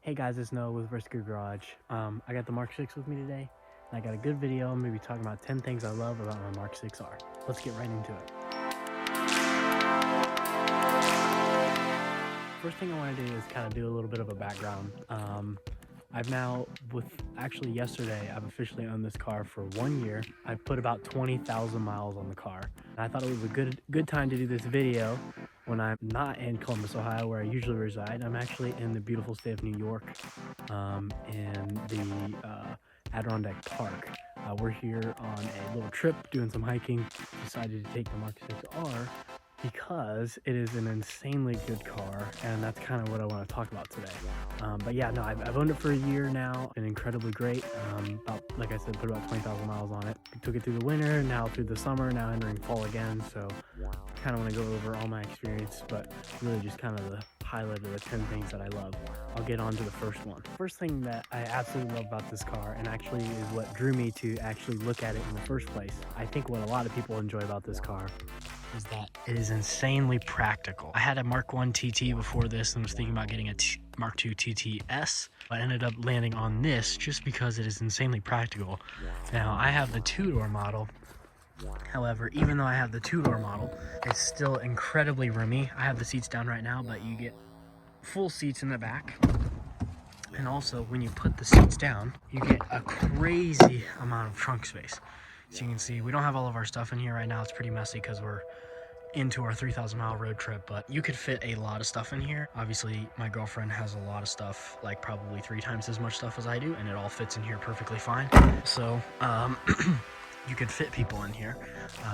Hey guys, it's Noah with Rescue Garage. I got the Mk6 with me today, and I got a good video. I'm going to be talking about 10 things I love about my Mk6 R. Let's get right into it. First thing I want to do is kind of do a little bit of a background. Yesterday, I've officially owned this car for 1 year. I put about 20,000 miles on the car. And I thought it was a good time to do this video when I'm not in Columbus, Ohio, where I usually reside. I'm actually in the beautiful state of New York, in the Adirondack Park. We're here on a little trip, doing some hiking. Decided to take the Mk6 R because it is an insanely good car, and that's kind of what I want to talk about today. But yeah, no, I've owned it for a year now, and incredibly great. Like I said, put about 20,000 miles on it. Took it through the winter, now through the summer, now entering fall again. So kind of want to go over all my experience, but really just kind of the highlight of the 10 things that I love. I'll get on to the first one. First thing that I absolutely love about this car, and actually is what drew me to actually look at it in the first place. I think what a lot of people enjoy about this car is that it is insanely practical. I had a Mark 1 TT before this and was thinking about getting a Mark 2 TTS, but I ended up landing on this just because it is insanely practical. Now, I have the two-door model. However, even though I have the two-door model, it's still incredibly roomy. I have the seats down right now, but you get full seats in the back. And also, when you put the seats down, you get a crazy amount of trunk space. So you can see, we don't have all of our stuff in here right now. It's pretty messy because we're into our 3,000 mile road trip, but you could fit a lot of stuff in here. Obviously, my girlfriend has a lot of stuff, like probably 3 times as much stuff as I do, and it all fits in here perfectly fine. So, you could fit people in here,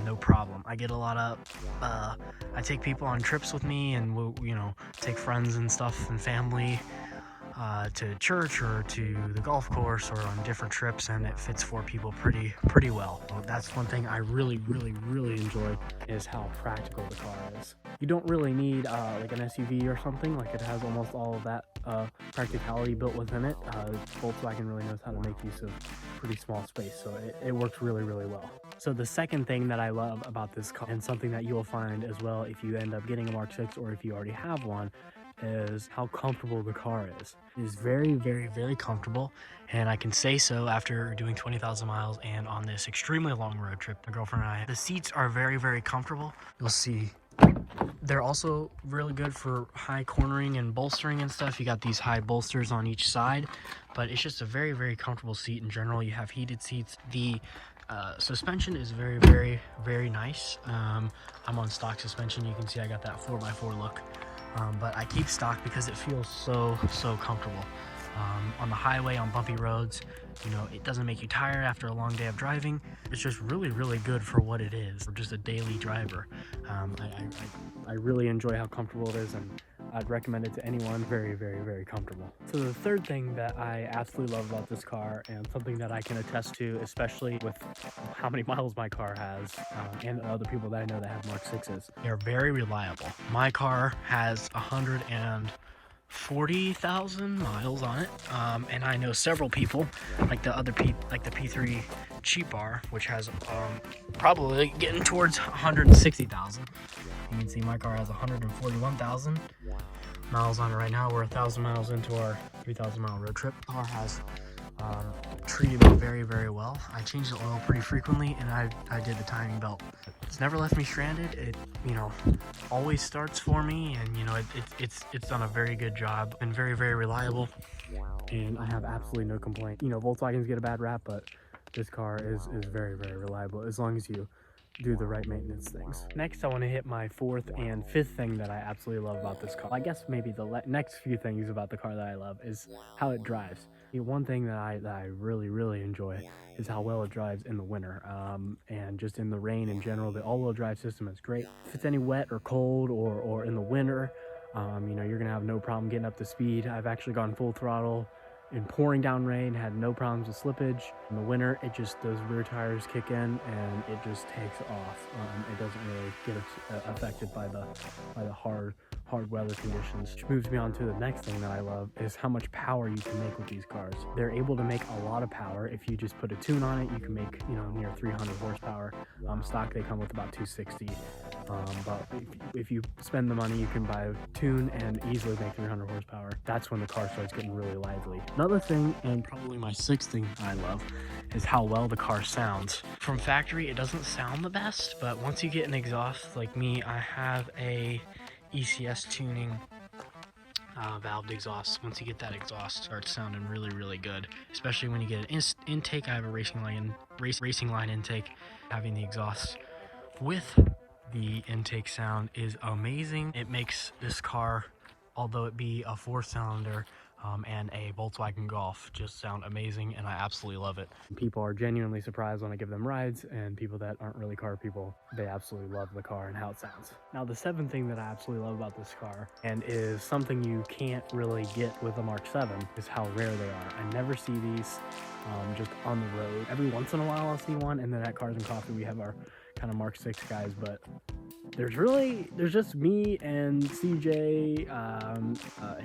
no problem. I get a lot of, I take people on trips with me, and we'll, take friends and stuff and family to church or to the golf course or on different trips, and it fits 4 people pretty well. So that's one thing I really enjoy, is how practical the car is. You don't really need like an SUV or something. Like, it has almost all of that practicality built within it. Volkswagen really knows how to make use of pretty small space, so it works really well. So the second thing that I love about this car, and something that you will find as well if you end up getting a Mk6 or if you already have one, is how comfortable the car is. It is very comfortable, and I can say so after doing 20,000 miles and on this extremely long road trip, my girlfriend and I. The seats are very comfortable. You'll see they're also really good for high cornering and bolstering and stuff. You got these high bolsters on each side, but it's just a very comfortable seat in general. You have heated seats. The suspension is very nice. I'm on stock suspension. You can see I got that 4x4 look. But I keep stock because it feels so comfortable. On the highway, on bumpy roads, it doesn't make you tired after a long day of driving. It's just really good for what it is, for just a daily driver. I really enjoy how comfortable it is, and I'd recommend it to anyone. Very comfortable. So the third thing that I absolutely love about this car, and something that I can attest to, especially with how many miles my car has, and other people that I know that have Mk6s, they're very reliable. My car has 140,000 miles on it, and I know several people, like the P3 Cheap R, which has probably getting towards 160,000. You can see my car has 141,000 miles on it right now. We're 1,000 miles into our 3,000 mile road trip. The car has treated me very well. I change the oil pretty frequently, and I did the timing belt. It's never left me stranded. It always starts for me, and it's done a very good job, and very reliable, and I have absolutely no complaint. Volkswagens get a bad rap, but this car is very reliable, as long as you do the right maintenance things. Next, I want to hit my fourth and fifth thing that I absolutely love about this car. I guess maybe the next few things about the car that I love is how it drives. One thing that I really enjoy is how well it drives in the winter, and just in the rain in general. The all-wheel drive system is great. If it's any wet or cold or in the winter, you're gonna have no problem getting up to speed. I've actually gone full throttle in pouring down rain, had no problems with slippage. In the winter, those rear tires kick in and it just takes off. It doesn't really get affected by the hard weather conditions. Which moves me on to the next thing that I love, is how much power you can make with these cars. They're able to make a lot of power. If you just put a tune on it, you can make near 300 horsepower. Stock, they come with about 260. But if you spend the money, you can buy a tune and easily make 300 horsepower. That's when the car starts getting really lively. Another thing, and probably my sixth thing I love, is how well the car sounds. From factory, it doesn't sound the best, but once you get an exhaust like me, I have a ECS tuning valved exhaust. Once you get that exhaust, it starts sounding really good, especially when you get an intake. I have a racing line intake. Having the exhaust with the intake sound is amazing. It makes this car, although it be a 4-cylinder and a Volkswagen Golf, just sound amazing, and I absolutely love it. People are genuinely surprised when I give them rides, and people that aren't really car people, they absolutely love the car and how it sounds. Now, the seventh thing that I absolutely love about this car, and is something you can't really get with a Mark 7, is how rare they are. I never see these just on the road. Every once in a while I'll see one, and then at Cars and Coffee we have our kind of Mark 6 guys, but there's just me and CJ.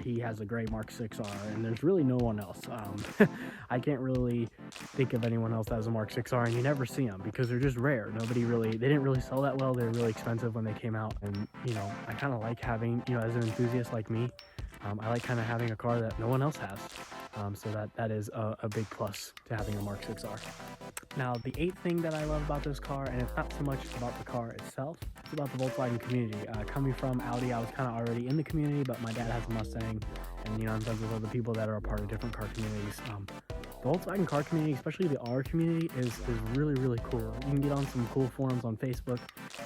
He has a gray Mark 6 R, and there's really no one else. I can't really think of anyone else that has a Mark 6 R, and you never see them because they're just rare. They didn't really sell that well. They're really expensive when they came out, and I kind of like having, as an enthusiast like me, I like kind of having a car that no one else has. So that is a big plus to having a Mark 6 R. Now, the eighth thing that I love about this car, and it's not so much about the car itself, it's about the Volkswagen community. Coming from Audi, I was kind of already in the community, but my dad has a Mustang, and I'm friends with other people that are a part of different car communities. The Volkswagen car community, especially the R community, is really cool. You can get on some cool forums on Facebook,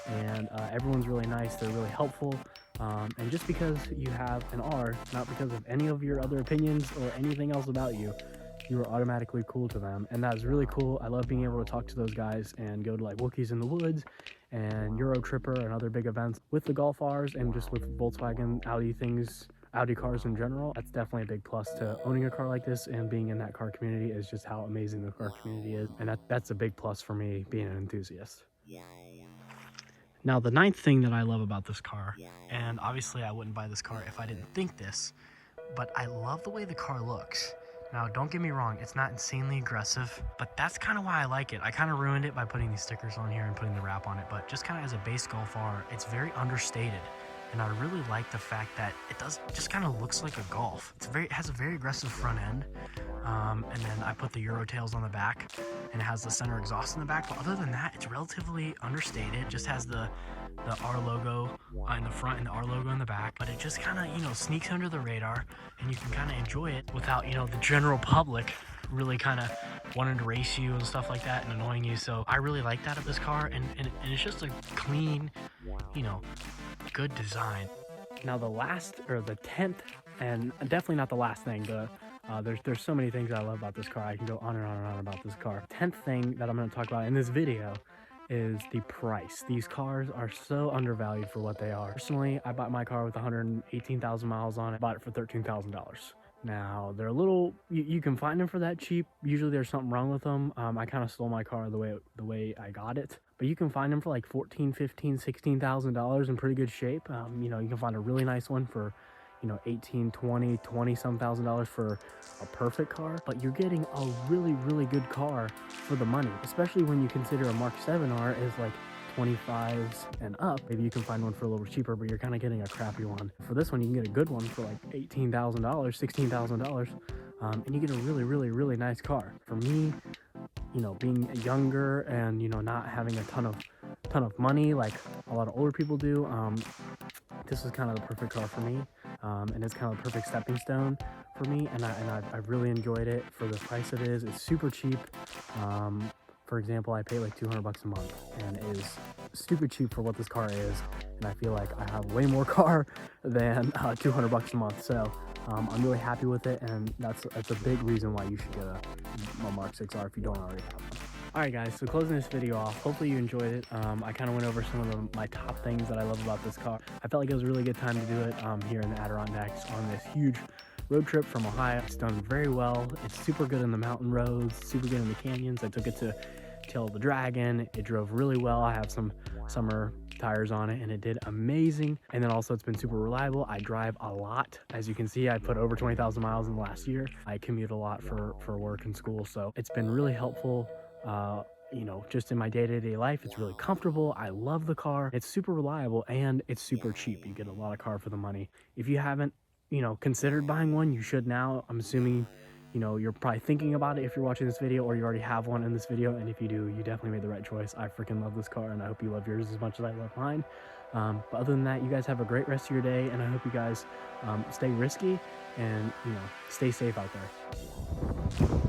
and everyone's really nice. They're really helpful. And just because you have an R, not because of any of your other opinions or anything else about you, you are automatically cool to them, and that's really cool. I love being able to talk to those guys and go to like Wookiees in the Woods and Euro Tripper and other big events with the Golf Rs, and just with Volkswagen, Audi cars in general. That's definitely a big plus to owning a car like this, and being in that car community is just how amazing the car community is, and that's a big plus for me being an enthusiast. Now, the ninth thing that I love about this car, and obviously I wouldn't buy this car if I didn't think this, but I love the way the car looks. Now, don't get me wrong, it's not insanely aggressive, but that's kind of why I like it. I kind of ruined it by putting these stickers on here and putting the wrap on it, but just kind of as a base Golf R, it's very understated. And I really like the fact that it just kind of looks like a Golf. It has a very aggressive front end, and then I put the Euro tails on the back, and it has the center exhaust in the back. But other than that, it's relatively understated. It just has the R logo in the front and the R logo in the back, but it just kind of sneaks under the radar, and you can kind of enjoy it without the general public really kind of wanting to race you and stuff like that and annoying you. So I really like that of this car, and it's just a clean, good design. Now, the 10th, and definitely not the last thing, but there's so many things I love about this car. I can go on and on and on about this car. 10th thing that I'm going to talk about in this video is the price. These cars are so undervalued for what they are. Personally, I bought my car with 118,000 miles on it. I bought it for $13,000. Now, they're a little, you can find them for that cheap. Usually there's something wrong with them. I kind of stole my car the way I got it. But you can find them for like $14,000, $15,000, $16,000 in pretty good shape. You can find a really nice one for, $18,000, $20,000 some thousand dollars for a perfect car. But you're getting a really good car for the money, especially when you consider a Mark 7R is like 25s and up. Maybe you can find one for a little cheaper, but you're kind of getting a crappy one. For this one, you can get a good one for like $18,000, $16,000, and you get a really nice car. For me, being younger and not having a ton of money like a lot of older people do, this is kind of the perfect car for me, and it's kind of the perfect stepping stone for me, and I've really enjoyed it for the price it is. It's super cheap. For example, I pay like $200 a month, and it is super cheap for what this car is, and I feel like I have way more car than $200 a month. So I'm really happy with it, and that's a big reason why you should get a Mark 6 R if you don't already have one. Alright guys, so closing this video off, hopefully you enjoyed it. I kind of went over some of my top things that I love about this car. I felt like it was a really good time to do it here in the Adirondacks on this huge road trip from Ohio. It's done very well. It's super good in the mountain roads, super good in the canyons. I took it to Tail of the Dragon. It drove really well. I have some summer tires on it, and it did amazing. And then also it's been super reliable. I drive a lot. As you can see, I put over 20,000 miles in the last year. I commute a lot for work and school, so it's been really helpful you know, just in my day-to-day life, it's really comfortable. I love the car. It's super reliable and it's super cheap. You get a lot of car for the money. If you haven't, you know, considered buying one, you should now. I'm assuming, you know, you're probably thinking about it if you're watching this video, or you already have one in this video. And if you do, you definitely made the right choice. I freaking love this car, and I hope you love yours as much as I love mine. But other than that, you guys have a great rest of your day, and I hope you guys stay risky and, you know, stay safe out there.